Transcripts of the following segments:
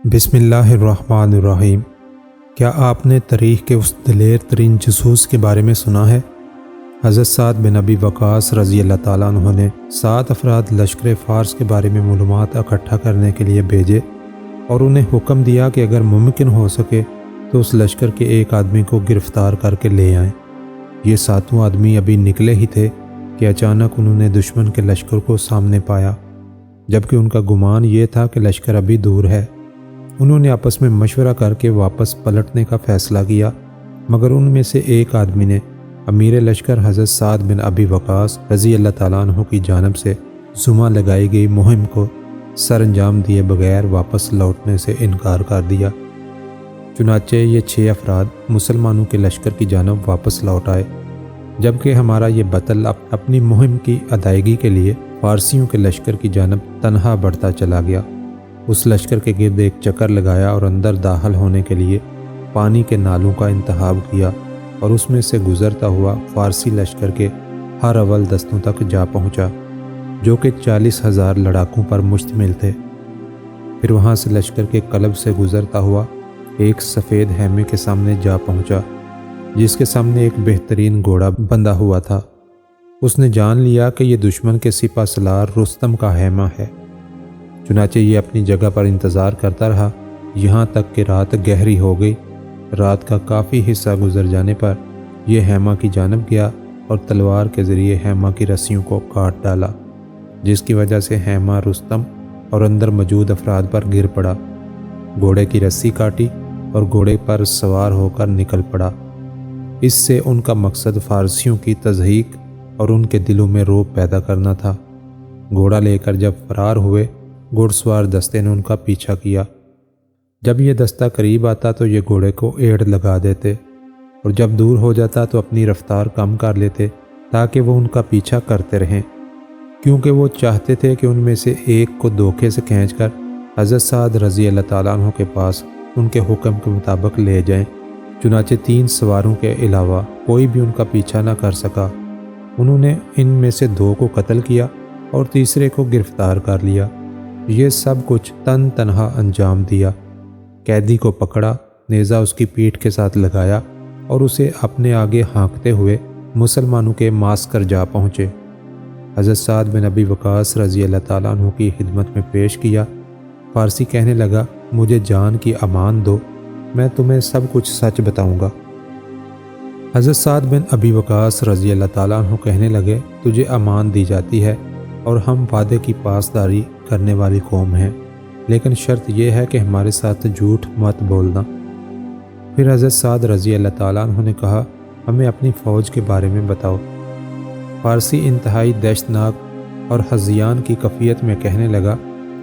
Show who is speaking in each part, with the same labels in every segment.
Speaker 1: بسم اللہ الرحمن الرحیم۔ کیا آپ نے تاریخ کے اس دلیر ترین جاسوس کے بارے میں سنا ہے؟ حضرت سعد بن ابی وقاص رضی اللہ تعالیٰ عنہ نے 7 افراد لشکر فارس کے بارے میں معلومات اکٹھا کرنے کے لیے بھیجے اور انہیں حکم دیا کہ اگر ممکن ہو سکے تو اس لشکر کے ایک آدمی کو گرفتار کر کے لے آئیں۔ یہ 7 آدمی ابھی نکلے ہی تھے کہ اچانک انہوں نے دشمن کے لشکر کو سامنے پایا، جبکہ ان کا گمان یہ تھا کہ لشکر ابھی دور ہے۔ انہوں نے آپس میں مشورہ کر کے واپس پلٹنے کا فیصلہ کیا، مگر ان میں سے ایک آدمی نے امیر لشکر حضرت سعد بن ابی وقاص رضی اللہ تعالیٰ عنہ کی جانب سے ذمہ لگائی گئی مہم کو سر انجام دیے بغیر واپس لوٹنے سے انکار کر دیا۔ چنانچہ یہ 6 افراد مسلمانوں کے لشکر کی جانب واپس لوٹ آئے، جبکہ ہمارا یہ بطل اپنی مہم کی ادائیگی کے لیے فارسیوں کے لشکر کی جانب تنہا بڑھتا چلا گیا۔ اس لشکر کے گرد ایک چکر لگایا اور اندر داخل ہونے کے لیے پانی کے نالوں کا انتخاب کیا اور اس میں سے گزرتا ہوا فارسی لشکر کے ہر اول دستوں تک جا پہنچا، جو کہ 40,000 لڑاکوں پر مشتمل تھے۔ پھر وہاں سے لشکر کے قلب سے گزرتا ہوا ایک سفید خیمے کے سامنے جا پہنچا، جس کے سامنے ایک بہترین گھوڑا بندھا ہوا تھا۔ اس نے جان لیا کہ یہ دشمن کے سپہ سالار رستم کا خیمہ ہے۔ چنانچہ یہ اپنی جگہ پر انتظار کرتا رہا یہاں تک کہ رات گہری ہو گئی۔ رات کا کافی حصہ گزر جانے پر یہ خیمہ کی جانب گیا اور تلوار کے ذریعے خیمہ کی رسیوں کو کاٹ ڈالا، جس کی وجہ سے خیمہ رستم اور اندر موجود افراد پر گر پڑا۔ گھوڑے کی رسی کاٹی اور گھوڑے پر سوار ہو کر نکل پڑا۔ اس سے ان کا مقصد فارسیوں کی تضحیک اور ان کے دلوں میں رعب پیدا کرنا تھا۔ گھوڑا لے کر جب فرار ہوئے، گھوڑ سوار دستے نے ان کا پیچھا کیا۔ جب یہ دستہ قریب آتا تو یہ گھوڑے کو ایڑ لگا دیتے اور جب دور ہو جاتا تو اپنی رفتار کم کر لیتے تاکہ وہ ان کا پیچھا کرتے رہیں، کیونکہ وہ چاہتے تھے کہ ان میں سے ایک کو دھوکے سے کھینچ کر حضرت سعد رضی اللہ تعالیٰ عنہ کے پاس ان کے حکم کے مطابق لے جائیں۔ چنانچہ 3 سواروں کے علاوہ کوئی بھی ان کا پیچھا نہ کر سکا۔ انہوں نے ان میں سے 2 کو قتل کیا اور تیسرے کو گرفتار کر لیا۔ یہ سب کچھ تنہا انجام دیا۔ قیدی کو پکڑا، نیزہ اس کی پیٹھ کے ساتھ لگایا اور اسے اپنے آگے ہانکتے ہوئے مسلمانوں کے معسکر جا پہنچے۔ حضرت سعد بن ابی وقاص رضی اللہ تعالیٰ عنہ کی خدمت میں پیش کیا۔ فارسی کہنے لگا، مجھے جان کی امان دو، میں تمہیں سب کچھ سچ بتاؤں گا۔ حضرت سعد بن ابی وقاص رضی اللہ تعالیٰ عنہ کہنے لگے، تجھے امان دی جاتی ہے اور ہم وعدے کی پاسداری کرنے والی قوم ہیں، لیکن شرط یہ ہے کہ ہمارے ساتھ جھوٹ مت بولنا۔ پھر حضرت سعد رضی اللہ تعالیٰ عنہ نے کہا، ہمیں اپنی فوج کے بارے میں بتاؤ۔ فارسی انتہائی دہشتناک اور ہذیان کی کیفیت میں کہنے لگا،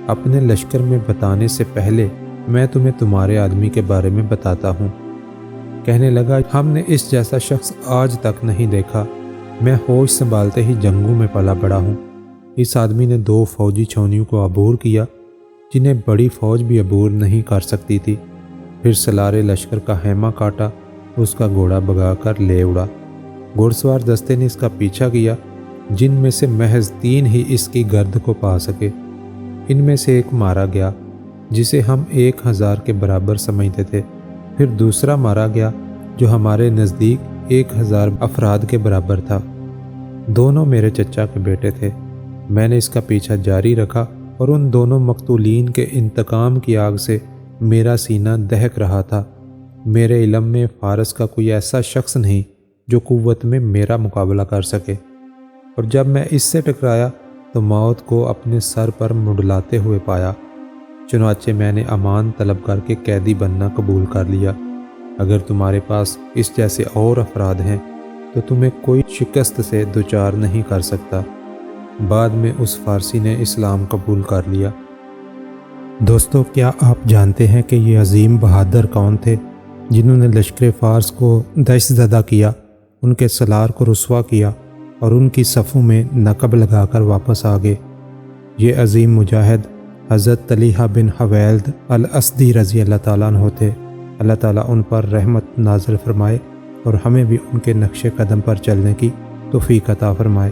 Speaker 1: اپنے لشکر میں بتانے سے پہلے میں تمہیں تمہارے آدمی کے بارے میں بتاتا ہوں۔ کہنے لگا، ہم نے اس جیسا شخص آج تک نہیں دیکھا، میں ہوش سنبھالتے ہی جنگوں میں پلا بڑا ہوں۔ اس آدمی نے 2 فوجی چھاؤنیوں کو عبور کیا جنہیں بڑی فوج بھی عبور نہیں کر سکتی تھی۔ پھر سلارے لشکر کا خیمہ کاٹا، اس کا گھوڑا بگا کر لے اڑا۔ گھوڑ سوار دستے نے اس کا پیچھا کیا، جن میں سے محض 3 ہی اس کی گرد کو پا سکے۔ ان میں سے ایک مارا گیا جسے ہم 1000 کے برابر سمجھتے تھے، پھر دوسرا مارا گیا جو ہمارے نزدیک 1000 افراد کے برابر تھا۔ دونوں میرے چچا کے بیٹے تھے۔ میں نے اس کا پیچھا جاری رکھا اور ان دونوں مقتولین کے انتقام کی آگ سے میرا سینہ دہک رہا تھا۔ میرے علم میں فارس کا کوئی ایسا شخص نہیں جو قوت میں میرا مقابلہ کر سکے، اور جب میں اس سے ٹکرایا تو موت کو اپنے سر پر منڈلاتے ہوئے پایا۔ چنانچہ میں نے امان طلب کر کے قیدی بننا قبول کر لیا۔ اگر تمہارے پاس اس جیسے اور افراد ہیں تو تمہیں کوئی شکست سے دوچار نہیں کر سکتا۔ بعد میں اس فارسی نے اسلام قبول کر لیا۔ دوستو، کیا آپ جانتے ہیں کہ یہ عظیم بہادر کون تھے جنہوں نے لشکر فارس کو دہشت زدہ کیا، ان کے سالار کو رسوا کیا اور ان کی صفوں میں نقب لگا کر واپس آ گئے؟ یہ عظیم مجاہد حضرت طلحہ بن حویلد الاسدی رضی اللہ تعالیٰ عنہ تھے۔ اللہ تعالیٰ ان پر رحمت نازل فرمائے اور ہمیں بھی ان کے نقش قدم پر چلنے کی توفیق عطا فرمائے۔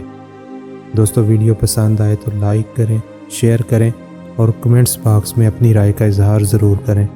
Speaker 1: دوستو، ویڈیو پسند آئے تو لائک کریں، شیئر کریں اور کمنٹس باکس میں اپنی رائے کا اظہار ضرور کریں۔